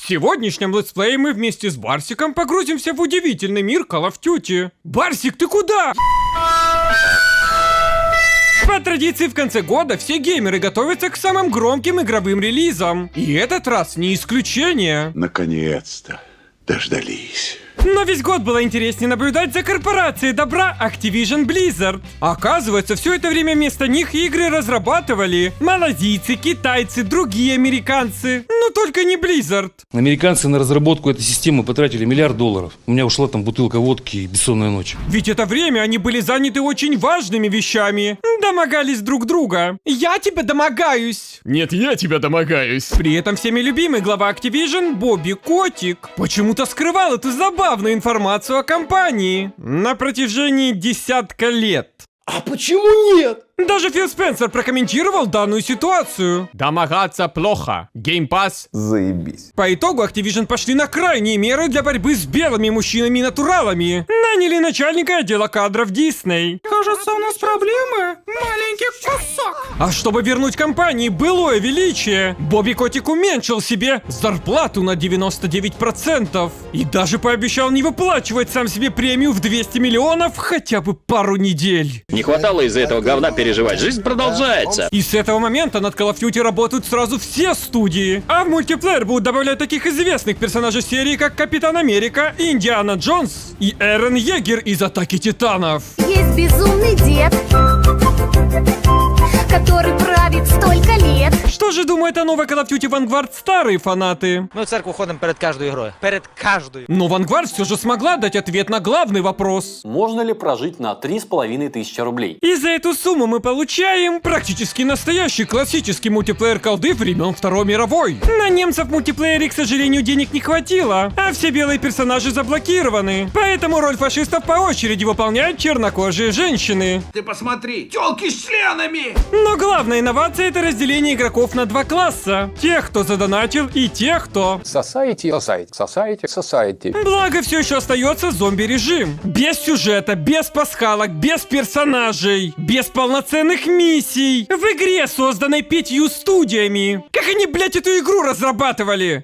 В сегодняшнем летсплее мы вместе с Барсиком погрузимся в удивительный мир Call of Duty. Барсик, ты куда? По традиции в конце года все геймеры готовятся к самым громким игровым релизам. И этот раз не исключение. Наконец-то дождались. Но весь год было интереснее наблюдать за корпорацией добра Activision Blizzard. Оказывается, все это время вместо них игры разрабатывали малазийцы, китайцы, другие американцы. Но только не Blizzard. Американцы на разработку этой системы потратили $1 миллиард. У меня ушла там бутылка водки и бессонная ночь. Ведь это время они были заняты очень важными вещами. Домогались друг друга. Я тебя домогаюсь. Нет, я тебя домогаюсь. При этом всеми любимый глава Activision Бобби Котик почему-то скрывал эту забавную информацию о компании на протяжении десятка лет. А почему нет? Даже Фил Спенсер прокомментировал данную ситуацию. Домогаться плохо. Game Pass. Заебись. По итогу Activision пошли на крайние меры для борьбы с белыми мужчинами-натуралами. Наняли начальника отдела кадров Disney. Кажется, у нас проблемы. Маленький кусок. А чтобы вернуть компании былое величие, Бобби Котик уменьшил себе зарплату на 99%. И даже пообещал не выплачивать сам себе премию в 200 миллионов хотя бы пару недель. Не хватало из-за этого говна переживать. Жизнь продолжается. И с этого момента над Call of Duty работают сразу все студии. А в мультиплеер будут добавлять таких известных персонажей серии, как Капитан Америка, Индиана Джонс и Эрен Йегер из Атаки Титанов. Есть безумный дед, который правит столько лет. Что же думают о новой Call of Duty Vanguard старые фанаты? Мы в церковь ходим перед каждой игрой. Перед каждой. Но Vanguard все же смогла дать ответ на главный вопрос. Можно ли прожить на 3500 рублей? И за эту сумму мы получаем практически настоящий классический мультиплеер колды времен Второй мировой. На немцев в мультиплеере, к сожалению, денег не хватило, а все белые персонажи заблокированы. Поэтому роль фашистов по очереди выполняют чернокожие женщины. Ты посмотри, тёлки с членами! Но главная инновация — это разделение игроков на два класса. Тех, кто задонатил, и тех, кто... Society. Благо, все еще остается зомби-режим. Без сюжета, без пасхалок, без персонажей, без полноценных миссий. В игре, созданной 5 студиями. Как они, блять, эту игру разрабатывали?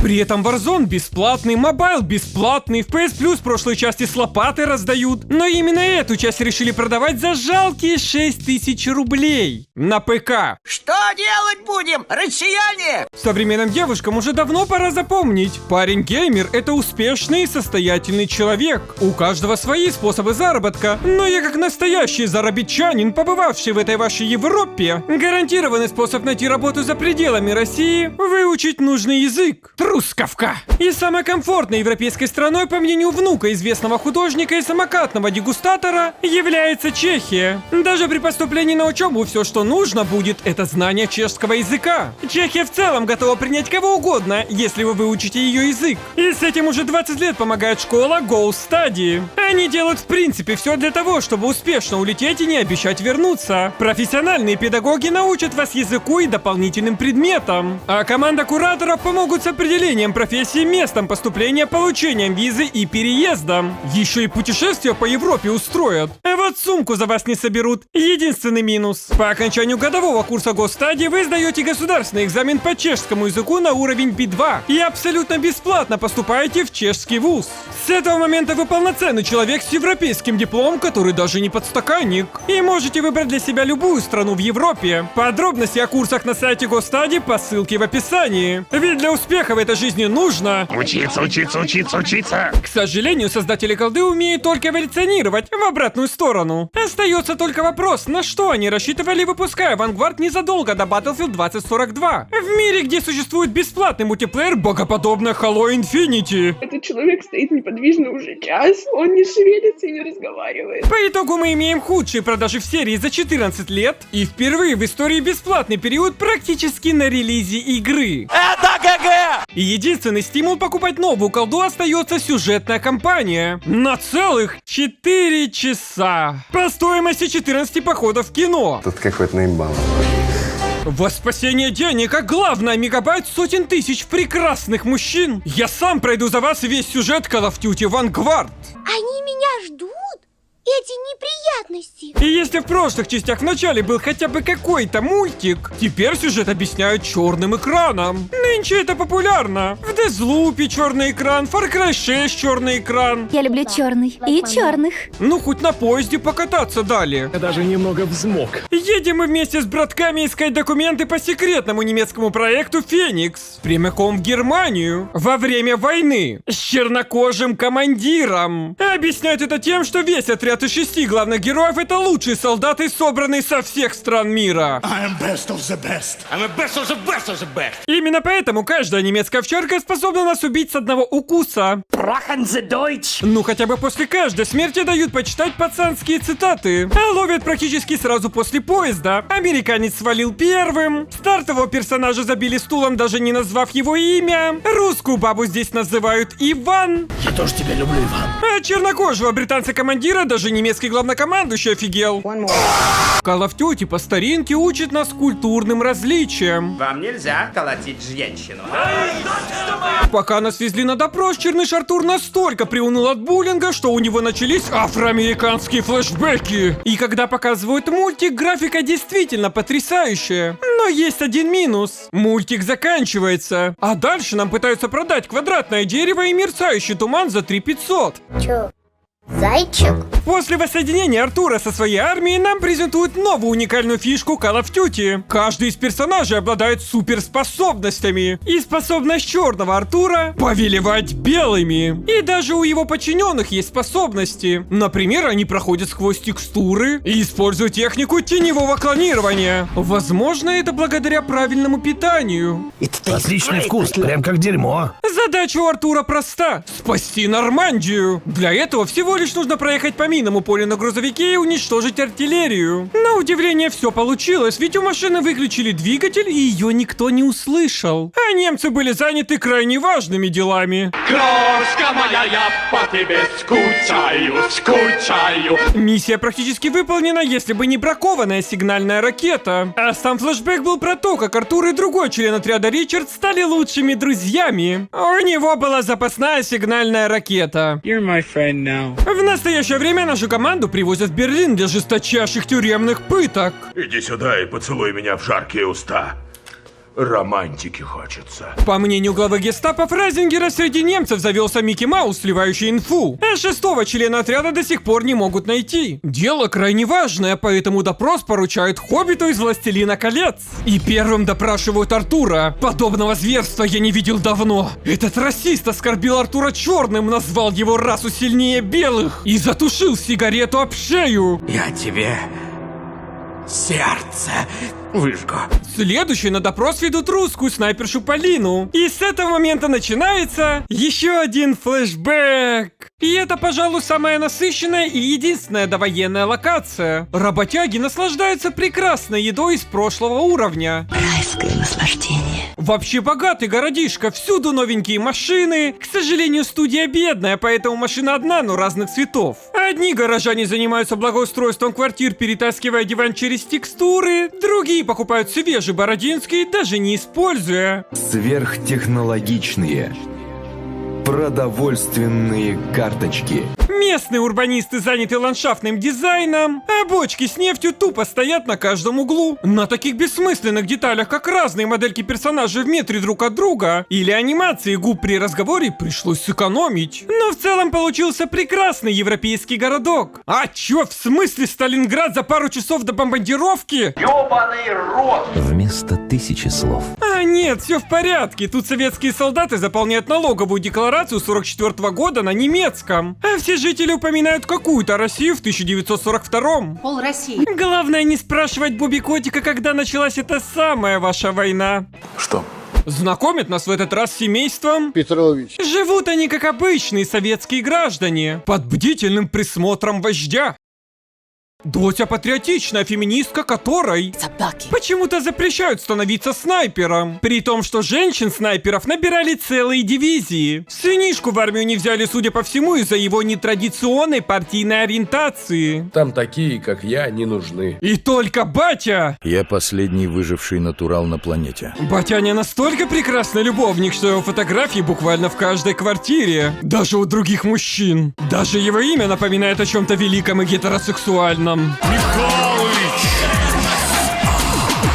При этом Warzone бесплатный, Mobile бесплатный, в PS Plus прошлой части с лопатой раздают. Но именно эту часть решили продавать за жалкие 6000 рублей. На ПК. Что делать будем, россияне? Современным девушкам уже давно пора запомнить. Парень-геймер — это успешный и состоятельный человек. У каждого свои способы заработка. Но я, как настоящий заробитчанин, побывавший в этой вашей Европе, гарантированный способ найти работу за пределами России — выучить нужный язык. Трускавка. И самой комфортной европейской страной, по мнению внука известного художника и самокатного дегустатора, является Чехия. Даже при поступлении на учебу все, что нужно будет, это знание чешского языка. Чехия в целом готова принять кого угодно, если вы выучите ее язык. И с этим уже 20 лет помогает школа Go Study. Они делают в принципе все для того, чтобы успешно улететь и не обещать вернуться. Профессиональные педагоги научат вас языку и дополнительным предметам. А команда кураторов помогут с определением профессии, местом поступления, получением визы и переездом. Еще и путешествия по Европе устроят. А вот сумку за вас не соберут. Единственный минус. По окончанию годового курса Go Study вы сдаете государственный экзамен по чешскому языку на уровень B2 и абсолютно бесплатно поступаете в чешский вуз. С этого момента вы полноценный человек с европейским дипломом, который даже не подстаканник. И можете выбрать для себя любую страну в Европе. Подробности о курсах на сайте Go Study по ссылке в описании. Ведь для успеха в этой жизни нужно... Учиться. К сожалению, создатели колды умеют только эволюционировать в обратную сторону. Остается только вопрос, на что они рассчитывали, выпуская Vanguard незадолго до Battlefield 2042. В мире, где существует бесплатный мультиплеер, богоподобно Halo Infinity. Этот человек стоит неподвижно уже час, он не шевелится и не разговаривает. По итогу мы имеем худшие продажи в серии за 14 лет и впервые в истории бесплатный период практически на релизе игры. Это ГГ! И единственный стимул покупать новую колду остается сюжетная кампания. На целых 4 часа. По стоимости 14 походов в кино. Тут какой-то наебал. Во спасение денег, а главное, мегабайт сотен тысяч прекрасных мужчин. Я сам пройду за вас весь сюжет Call of Duty Vanguard. Они меня ждут? эти неприятности? И если в прошлых частях в начале был хотя бы какой-то мультик, теперь сюжет объясняют черным экраном. Нынче это популярно. В Deathloop черный экран, Far Cry 6 черный экран. Я люблю черный и черных. Ну, хоть на поезде покататься дали. Я даже немного взмок. Едем мы вместе с братками искать документы по секретному немецкому проекту «Феникс». Прямиком в Германию. Во время войны. С чернокожим командиром. Объясняют это тем, что весь отряд из 6 главных героев — это лучшие солдаты, собранные со всех стран мира. Именно поэтому каждая немецкая овчарка способна нас убить с одного укуса. Ну, хотя бы после каждой смерти дают почитать пацанские цитаты. А ловят практически сразу после поезда. Американец свалил первым. Стартового персонажа забили стулом, даже не назвав его имя. Русскую бабу здесь называют Иван. Я тоже тебя люблю, Иван. А чернокожего британца-командира даже немецкий главнокомандующий офигел. Call of Duty по старинке учит нас культурным различиям. Вам нельзя колотить женщину. Пока нас везли на допрос, Черныш Артур настолько приуныл от буллинга, что у него начались афроамериканские флешбеки. И когда показывают мультик, графика действительно потрясающая. Но есть один минус. Мультик заканчивается. А дальше нам пытаются продать квадратное дерево и мерцающий туман за 3500. Чё? Зайчик? После воссоединения Артура со своей армией нам презентуют новую уникальную фишку Call of Duty. Каждый из персонажей обладает суперспособностями. И способность черного Артура — повелевать белыми. И даже у его подчиненных есть способности. Например, они проходят сквозь текстуры и используют технику теневого клонирования. Возможно, это благодаря правильному питанию. Отличный вкус, прям как дерьмо. Задача у Артура проста — спасти Нормандию. Для этого всего лишь нужно проехать по минному полю на грузовике и уничтожить артиллерию. На удивление все получилось, ведь у машины выключили двигатель и ее никто не услышал. А немцы были заняты крайне важными делами. Крошка моя, я по тебе скучаю. Миссия практически выполнена, если бы не бракованная сигнальная ракета. А сам флешбэк был про то, как Артур и другой член отряда Ричард стали лучшими друзьями. У него была запасная сигнальная ракета. You're my friend now. В настоящее время нашу команду привозят в Берлин для жесточайших тюремных пыток. Иди сюда и поцелуй меня в жаркие уста. Романтики хочется. По мнению главы гестапо Фразингера, среди немцев завелся Микки Маус, сливающий инфу. А 6-го члена отряда до сих пор не могут найти. Дело крайне важное, поэтому допрос поручают Хоббиту из «Властелина колец». И первым допрашивают Артура. Подобного зверства я не видел давно. Этот расист оскорбил Артура черным, назвал его расу сильнее белых и затушил сигарету об шею. Я тебе сердце выжгу. Следующий на допрос ведут русскую снайпершу Полину. И с этого момента начинается еще один флешбэк. И это, пожалуй, самая насыщенная и единственная довоенная локация. Работяги наслаждаются прекрасной едой из прошлого уровня. Райское наслаждение. Вообще богатый городишко, всюду новенькие машины. К сожалению, студия бедная, поэтому машина одна, но разных цветов. Одни горожане занимаются благоустройством квартир, перетаскивая диван через текстуры. Другие покупают свежий бородинский, даже не используя. Сверхтехнологичные продовольственные карточки. Местные урбанисты заняты ландшафтным дизайном, а бочки с нефтью тупо стоят на каждом углу. На таких бессмысленных деталях, как разные модельки персонажей в метре друг от друга, или анимации губ при разговоре, пришлось сэкономить. Но в целом получился прекрасный европейский городок. А чё, в смысле Сталинград за пару часов до бомбардировки? Ёбаный рот! Вместо 1000 слов. А нет, все в порядке. Тут советские солдаты заполняют налоговую декларацию 44 года на немецком. А все жители упоминают какую-то Россию в 1942-м. Пол России. Главное не спрашивать Бобби Котика, когда началась эта самая ваша война. Что? Знакомят нас в этот раз с семейством Петрович. Живут они как обычные советские граждане, под бдительным присмотром вождя. Дося патриотичная феминистка, которой почему-то запрещают становиться снайпером. При том, что женщин-снайперов набирали целые дивизии. Сынишку в армию не взяли, судя по всему, из-за его нетрадиционной партийной ориентации. Там такие, как я, не нужны. И только батя! Я последний выживший натурал на планете. Батяня настолько прекрасный любовник, что его фотографии буквально в каждой квартире. Даже у других мужчин. Даже его имя напоминает о чем-то великом и гетеросексуальном.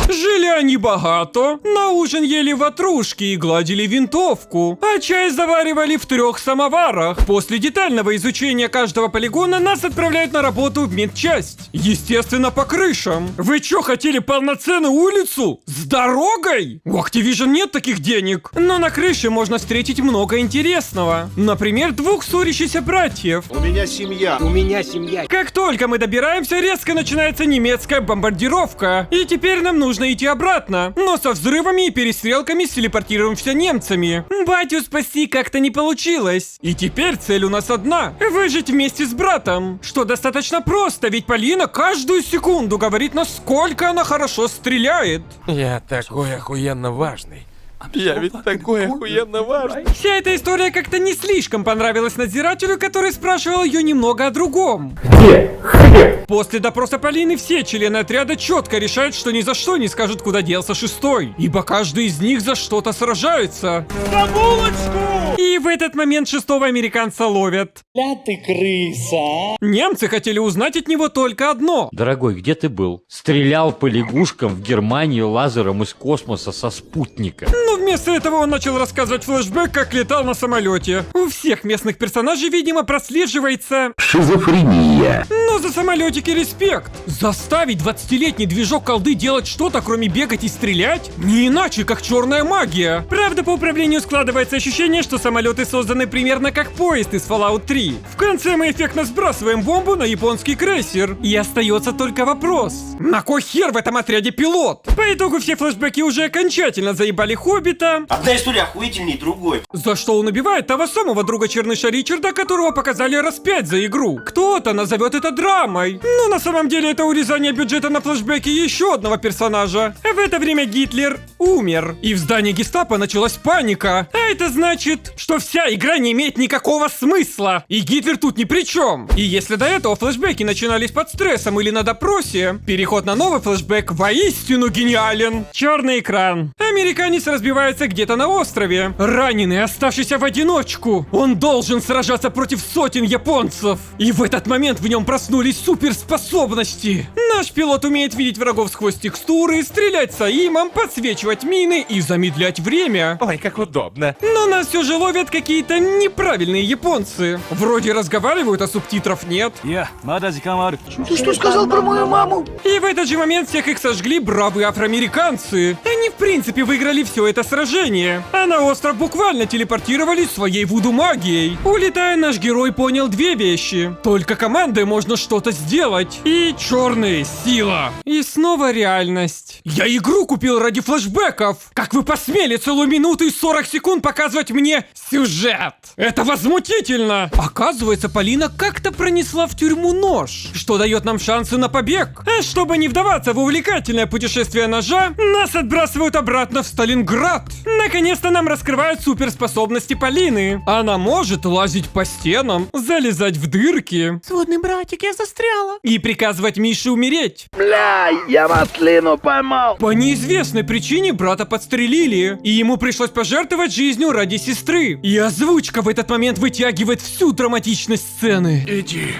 Жили они богато, на ужин ели ватрушки и гладили винтовку, а чай заваривали в 3 самоварах. После детального изучения каждого полигона нас отправляют на работу в медчасть. Естественно, по крышам. Вы чё, хотели полноценную улицу? С дорогой? У Activision нет таких денег. Но на крыше можно встретить много интересного. Например, 2 ссорящихся братьев. У меня семья. Как только мы добираемся, резко начинается немецкая бомбардировка. И теперь нам нужно идти обратно. Но со взрывами и перестрелками с телепортируемся немцами. Батю спасти как-то не получилось. И теперь цель у нас одна. Выжить вместе с братом. Что достаточно просто, ведь Полина каждую секунду говорит, насколько она хорошо стреляет. Я такой охуенно важный. Я ведь такой охуенно важный. Вся эта история как-то не слишком понравилась надзирателю, который спрашивал ее немного о другом. Где? После допроса Полины все члены отряда четко решают, что ни за что не скажут, куда делся 6-й, ибо каждый из них за что-то сражается. За булочку! И в этот момент 6-го американца ловят. Ля ты крыса. Немцы хотели узнать от него только одно. Дорогой, где ты был? Стрелял по лягушкам в Германии лазером из космоса со спутника. Но вместо этого он начал рассказывать флешбэк, как летал на самолете. У всех местных персонажей, видимо, прослеживается Шизофрения. но за самолетики респект. Заставить 20-летний движок колды делать что-то, кроме бегать и стрелять? Не иначе, как черная магия. Правда, по управлению складывается ощущение, что самолеты созданы примерно как поезд из Fallout 3. В конце мы эффектно сбрасываем бомбу на японский крейсер. И остается только вопрос. На кой хер в этом отряде пилот? По итогу все флешбеки уже окончательно заебали Хоббита. Одна история охуительней другой. За что он убивает того самого друга Черныша Ричарда, которого показали раз 5 за игру. Кто-то назовет это драмой. Но на самом деле это урезание бюджета на флешбеке еще одного персонажа. В это время Гитлер умер. И в здании гестапо началась паника. А это значит, что вся игра не имеет никакого смысла. И Гитлер тут ни при чем. И если до этого флешбеки начинались под стрессом или на допросе, переход на новый флешбек воистину гениален. Черный экран. Американец разбивается где-то на острове. Раненый, оставшийся в одиночку. Он должен сражаться против сотен японцев. И в этот момент в нем проснулись суперспособности. Наш пилот умеет видеть врагов сквозь текстуры, стрелять саимом, подсвечивать мины и замедлять время. Ой, как удобно. Но нас все же ловят какие-то неправильные японцы. Вроде разговаривают, а субтитров нет. Ты что сказал про мою маму? И в этот же момент всех их сожгли бравые афроамериканцы. Они в принципе выиграли все это сражение. А на остров буквально телепортировались своей вуду-магией. Улетая, наш герой понял 2 вещи. Только командой можно что-то сделать. И черная сила. И снова реальность. Я игру купил ради флешбеков. Как вы посмели целую минуту и 40 секунд показывать мне сюжет? Это возмутительно. Оказывается, Полина как-то пронесла в тюрьму нож, что дает нам шансы на побег. А чтобы не вдаваться в увлекательное путешествие ножа, нас отбрасывают обратно в Сталинград. Наконец-то нам раскрывают суперспособности Полины. Она может лазить по стенам, залезать в дырки. Сводный братик, я застряла. И приказывать Мише умереть. Бля, я маслину поймал. По неизвестной причине брата подстрелили, и ему пришлось пожертвовать жизнью ради сестры. И озвучка в этот момент вытягивает всю драматичность сцены. Иди,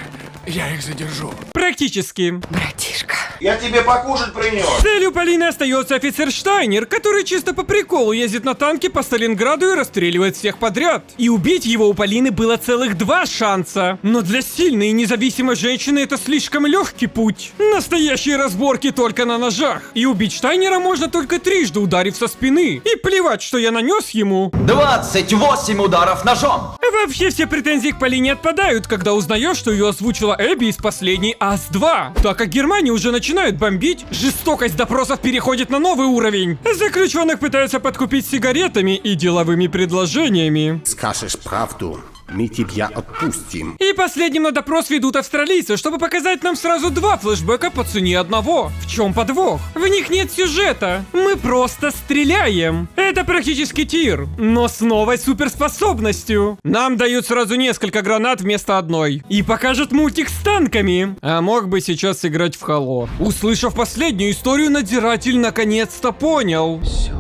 я их задержу. Практически. Братишка. Я тебе покушать принес. Целью Полины остается офицер Штайнер, который чисто по приколу ездит на танке по Сталинграду и расстреливает всех подряд. И убить его у Полины было целых 2 шанса. Но для сильной и независимой женщины это слишком легкий путь. Настоящие разборки только на ножах. И убить Штайнера можно только 3 ударив со спины. И плевать, что я нанес ему. 28 ударов ножом. Вообще все претензии к Полине отпадают, когда узнаешь, что ее озвучила Эбби из последней АС-2. Так как Германия уже начинает бомбить, жестокость допросов переходит на новый уровень. Заключенных пытаются подкупить сигаретами и деловыми предложениями. Скажешь правду, Мы тебя отпустим. И последним на допрос ведут австралийцы, чтобы показать нам сразу 2 флешбека по цене одного. В чем подвох? В них нет сюжета. Мы просто стреляем. Это практически тир, но с новой суперспособностью. Нам дают сразу несколько гранат вместо одной. И покажут мультик с танками. А мог бы сейчас играть в Halo. Услышав последнюю историю, надзиратель наконец-то понял. Все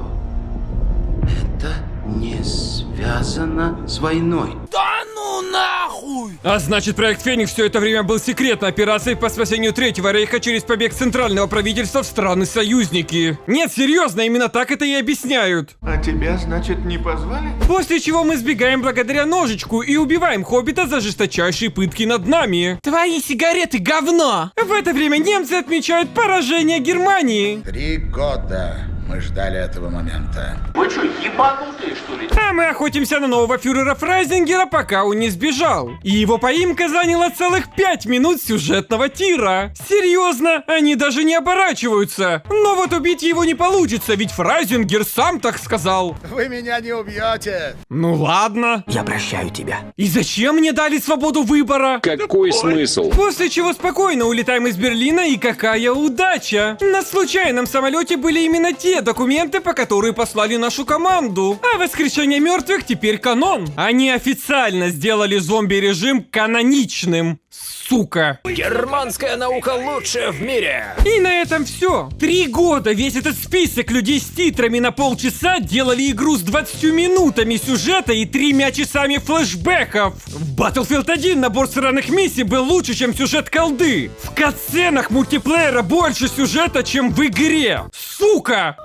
это не связано с войной. Да ну нахуй! А значит, проект Феникс все это время был секретной операцией по спасению Третьего Рейха через побег центрального правительства в страны-союзники. Нет, серьезно, именно так это и объясняют. А тебя, значит, не позвали? После чего мы сбегаем благодаря ножичку и убиваем Хоббита за жесточайшие пытки над нами. Твои сигареты говно! В это время немцы отмечают поражение Германии. 3 года мы ждали этого момента. Вы что, ебанутые, что ли? А мы охотимся на нового фюрера Фрайзингера, пока он не сбежал. И его поимка заняла целых 5 минут сюжетного тира. Серьезно, они даже не оборачиваются. Но вот убить его не получится, ведь Фрайзингер сам так сказал. Вы меня не убьете. Ну ладно. Я прощаю тебя. И зачем мне дали свободу выбора? Какой смысл? После чего спокойно улетаем из Берлина, и какая удача! На случайном самолете были именно те документы, по которым послали нашу команду. А воскрешение мертвых теперь канон. Они официально сделали зомби-режим каноничным. Сука. Германская наука лучшая в мире. И на этом все. 3 года весь этот список людей с титрами на полчаса делали игру с 20 минутами сюжета и 3 часами флешбеков. В Battlefield 1 набор сраных миссий был лучше, чем сюжет колды. В катсценах мультиплеера больше сюжета, чем в игре. Сука!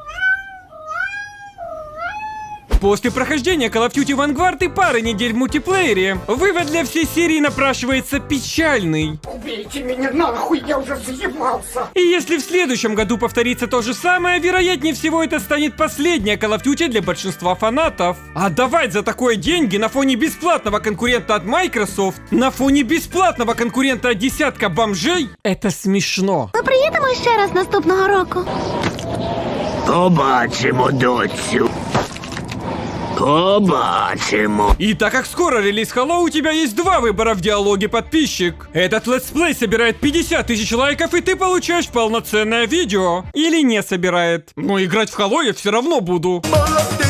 После прохождения Call of Duty Vanguard и пары недель в мультиплеере, вывод для всей серии напрашивается печальный. Убейте меня нахуй, я уже заебался. И если в следующем году повторится то же самое, вероятнее всего это станет последняя Call of Duty для большинства фанатов. Отдавать за такое деньги на фоне бесплатного конкурента от Microsoft, на фоне бесплатного конкурента от десятка бомжей, это смешно. Ми приїдемо ще раз наступного року. Побачимо, доцю. Побачимо. И так как скоро релиз Halo, у тебя есть 2 выбора в диалоге, подписчик. Этот летсплей собирает 50 тысяч лайков, и ты получаешь полноценное видео. Или не собирает. Но играть в Halo я все равно буду. Молодец.